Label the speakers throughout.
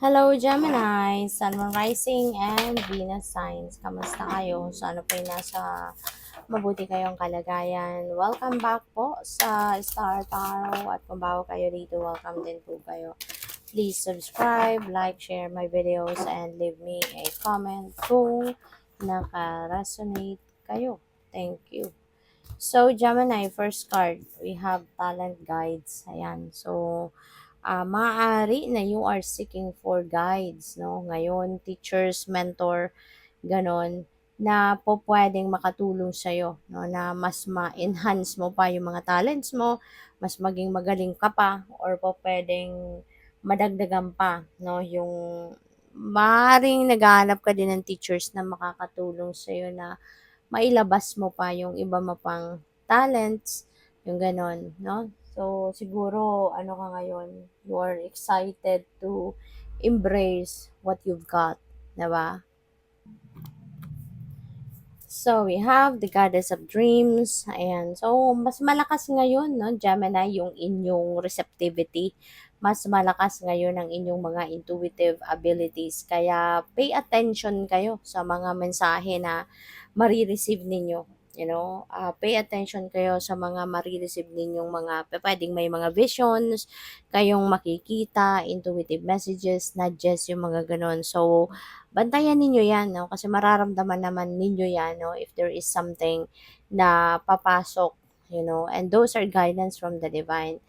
Speaker 1: Hello Gemini, Sun, Moon Rising, and Venus Signs. Kamusta kayo? Sana po ay nasa mabuti kayong kalagayan. Welcome back po sa Star Tarot at kung bago kayo dito, welcome din po kayo. Please subscribe, like, share my videos, and leave me a comment kung naka-resonate kayo. Thank you. So, Gemini, first card, we have talent guides. Ayan. So, maaari na you are seeking for guides, no? Ngayon, teachers, mentor, ganon, na po pwedeng makatulong sa'yo, no? Na mas ma-enhance mo pa yung mga talents mo, mas maging magaling ka pa, or po pwedeng madagdagan pa, no? Yung maaaring naghahanap ka din ng teachers na makakatulong sa'yo na mailabas mo pa yung iba mo pang talents, yung ganon, no? So, siguro, ano ka ngayon, you are excited to embrace what you've got, diba? So, we have the Goddess of Dreams. Ayan. So, mas malakas ngayon, no, Gemini, yung inyong receptivity. Mas malakas ngayon ang inyong mga intuitive abilities. Kaya, pay attention kayo sa mga mensahe na marireceive ninyo. Pay attention kayo sa mga marireceive ninyong mga, pwedeng may mga visions, kayong makikita, intuitive messages, nudges, yung mga ganon. So, bantayan ninyo yan, no? Kasi mararamdaman naman ninyo yan, no? If there is something na papasok, and those are guidance from the divine.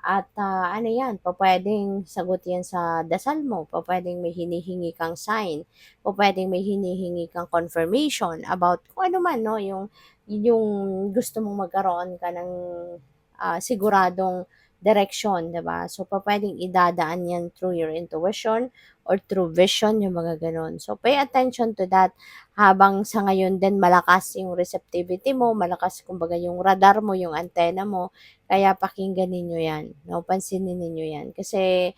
Speaker 1: At ano yan, pwedeng sagot yan sa dasal mo, pwedeng may hinihingi kang sign, pwedeng may hinihingi kang confirmation about kung ano man, no? Yung gusto mong magkaroon ka ng siguradong direction, diba? So, pwedeng idadaan yan through your intuition or through vision, yung mga ganun. So, pay attention to that habang sa ngayon din malakas yung receptivity mo, malakas kumbaga yung radar mo, yung antenna mo, kaya pakinggan ninyo yan, no? Pansinin ninyo yan. Kasi,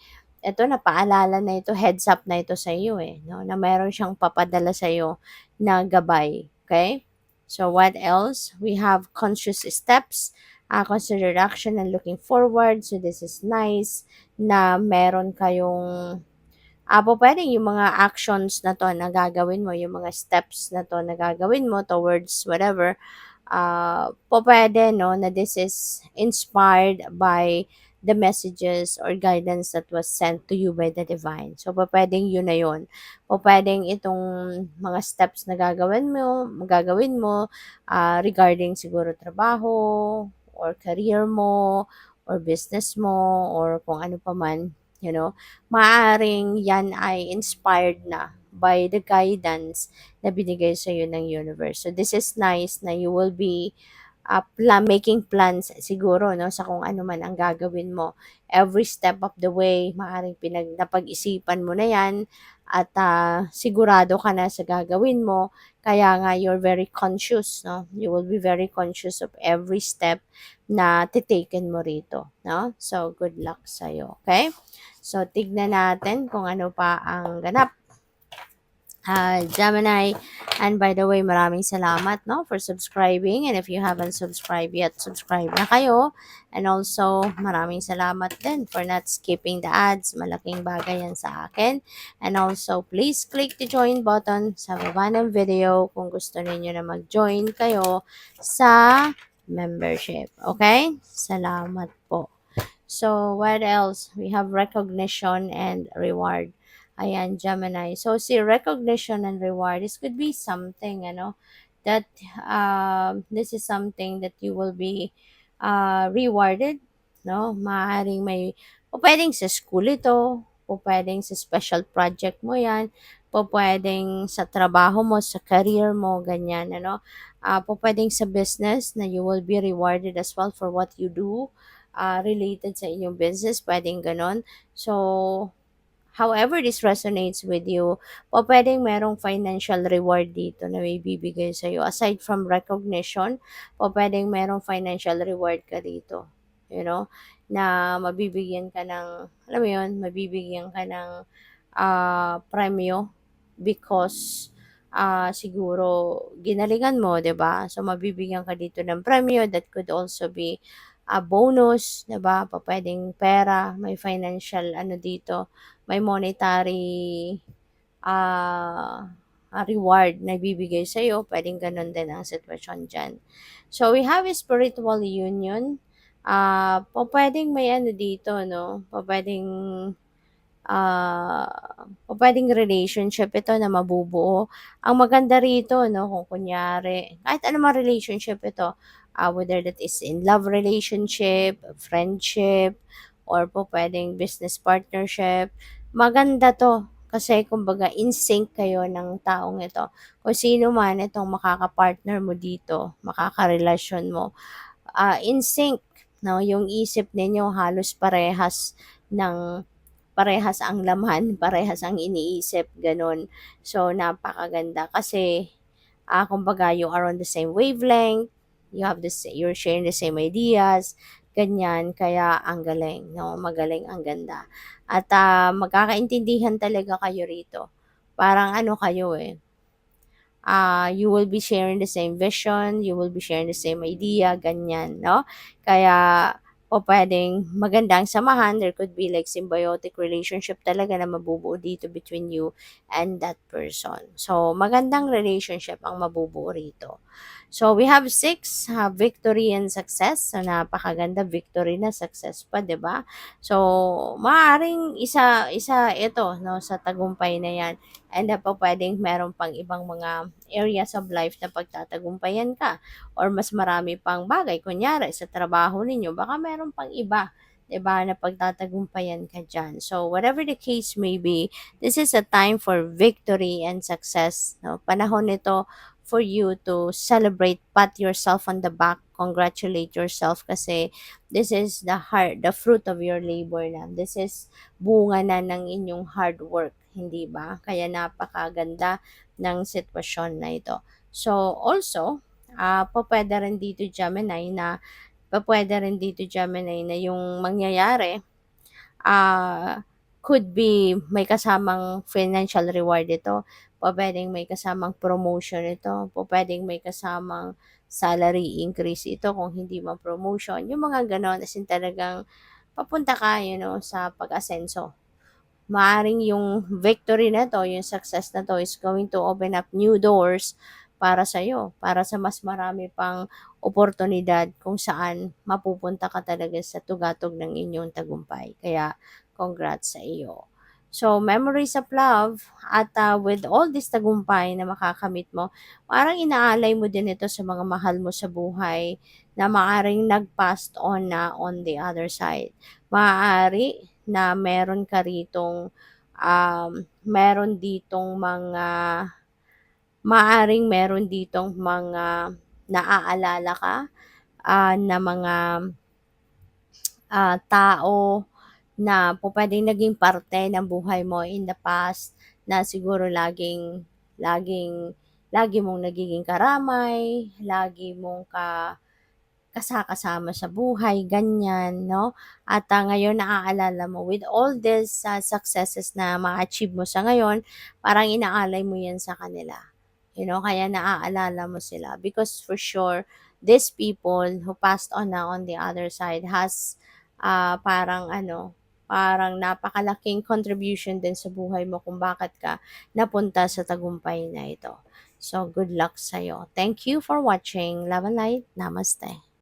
Speaker 1: eto na, paalala na ito, heads up na ito sa iyo no? Na meron siyang papadala sa iyo na gabay, okay? So, what else? We have conscious steps, considered action and looking forward. So, this is nice na meron kayong pwedeng yung mga actions na to na gagawin mo, yung mga steps na to na gagawin mo towards whatever, pwede, no, na this is inspired by the messages or guidance that was sent to you by the divine. So, pwedeng yun na yun. Pwedeng itong mga steps na gagawin mo regarding siguro trabaho, or career mo, or business mo, or kung ano pa man, maaring yan ay inspired na by the guidance na binigay sa iyo ng universe. So, this is nice na you will be making plans siguro, no, sa kung ano man ang gagawin mo. Every step of the way, maaring napag-isipan mo na yan at sigurado ka na sa gagawin mo. Kaya nga, you're very conscious, no? You will be very conscious of every step na titaken mo rito, no? So, good luck sa'yo, okay? So, tignan natin kung ano pa ang ganap. Gemini. And by the way, maraming salamat, no, for subscribing. And if you haven't subscribed yet, subscribe na kayo. And also, maraming salamat din for not skipping the ads. Malaking bagay yan sa akin. And also, please click the join button sa baba ng video kung gusto niyo na mag-join kayo sa membership. Okay? Salamat po. So, what else? We have recognition and reward. Ayan, Gemini. So, see, recognition and reward, this could be something, that this is something that you will be rewarded, no? Maaaring pwedeng sa school ito, pwedeng sa special project mo yan, pwedeng sa trabaho mo, sa career mo, ganyan, pwedeng sa business na you will be rewarded as well for what you do, related sa inyong business, pwedeng ganon. So, however this resonates with you, pwedeng merong financial reward dito na may bibigay sa'yo. Aside from recognition, pwedeng merong financial reward ka dito. Na mabibigyan ka ng, alam mo yun, mabibigyan ka ng premyo because siguro ginalingan mo, 'di ba? So mabibigyan ka dito ng premyo that could also be bonus, 'di ba? Pupuwedeng pera, may financial ano dito, may monetary ah, reward na ibibigay sa'yo, puwedeng gano'n din ang sitwasyon diyan. So, we have a spiritual union, pupuwedeng may ano dito 'no, pupuwedeng relationship ito na mabubuo. Ang maganda rito 'no, kung kunyari kahit anumang relationship ito, whether that is in love relationship, friendship, or pupuwedeng business partnership, maganda 'to. Kasi kumbaga in sync kayo ng taong ito. Kung sino man itong makaka-partner mo dito, makakarelasyon mo, in sync 'no, yung isip ninyo halos parehas ang laman, parehas ang iniisip, gano'n. So, napakaganda kasi, kumbaga you are on the same wavelength, you're sharing the same ideas, ganyan. Kaya ang galing 'no, magaling, ang ganda. At, magkakaintindihan talaga kayo rito. Parang ano kayo, eh, you will be sharing the same vision, you will be sharing the same idea, ganyan, no? Kaya, o pwedeng magandang samahan, there could be like symbiotic relationship talaga na mabubuo dito between you and that person. So, magandang relationship ang mabubuo rito. So, we have 6, victory and success. So, napakaganda, victory na, success pa, 'di ba? So, maaring isa isa ito 'no, sa tagumpay na 'yan. And pa puwedeng meron pang ibang mga areas of life na pagtatagumpayan ka or mas marami pang bagay. Kunyari sa trabaho ninyo baka meron pang iba, 'di ba, na pagtatagumpayan ka diyan. So, whatever the case may be, this is a time for victory and success, 'no. Panahon nito for you to celebrate, pat yourself on the back, congratulate yourself kasi this is the fruit of your labor na. This is bunga na ng inyong hard work, hindi ba? Kaya napakaganda ng sitwasyon na ito. So, also, pupuwede rin dito Gemini na yung mangyayari, could be may kasamang financial reward ito, pupuwedeng may kasamang promotion ito, pupuwedeng may kasamang salary increase ito kung hindi man promotion, yung mga gano'n. As in talagang papunta ka, sa pag-asenso. Maaaring yung victory na 'to, yung success na 'to is going to open up new doors para sa'yo, para sa mas marami pang oportunidad kung saan mapupunta ka talaga sa tugatog ng inyong tagumpay. Kaya congrats sa iyo. So, memories of love at, with all this tagumpay na makakamit mo, parang inaalay mo din ito sa mga mahal mo sa buhay na maaaring nag-passed on na on the other side. Maaari na meron ditong mga meron ditong mga naaalala ka, na mga, tao na pupuwedeng naging parte ng buhay mo in the past na siguro laging lagi mong nagiging karamay, lagi mong kasama sa buhay, ganyan, 'no? At, ngayon naaalala mo with all these, successes na ma-achieve mo sa ngayon, parang inaalay mo 'yan sa kanila. Kaya naaalala mo sila because for sure, these people who passed on na on the other side has, parang napakalaking contribution din sa buhay mo kung bakit ka napunta sa tagumpay na ito. So, good luck sa'yo. Thank you for watching. Love and light. Namaste.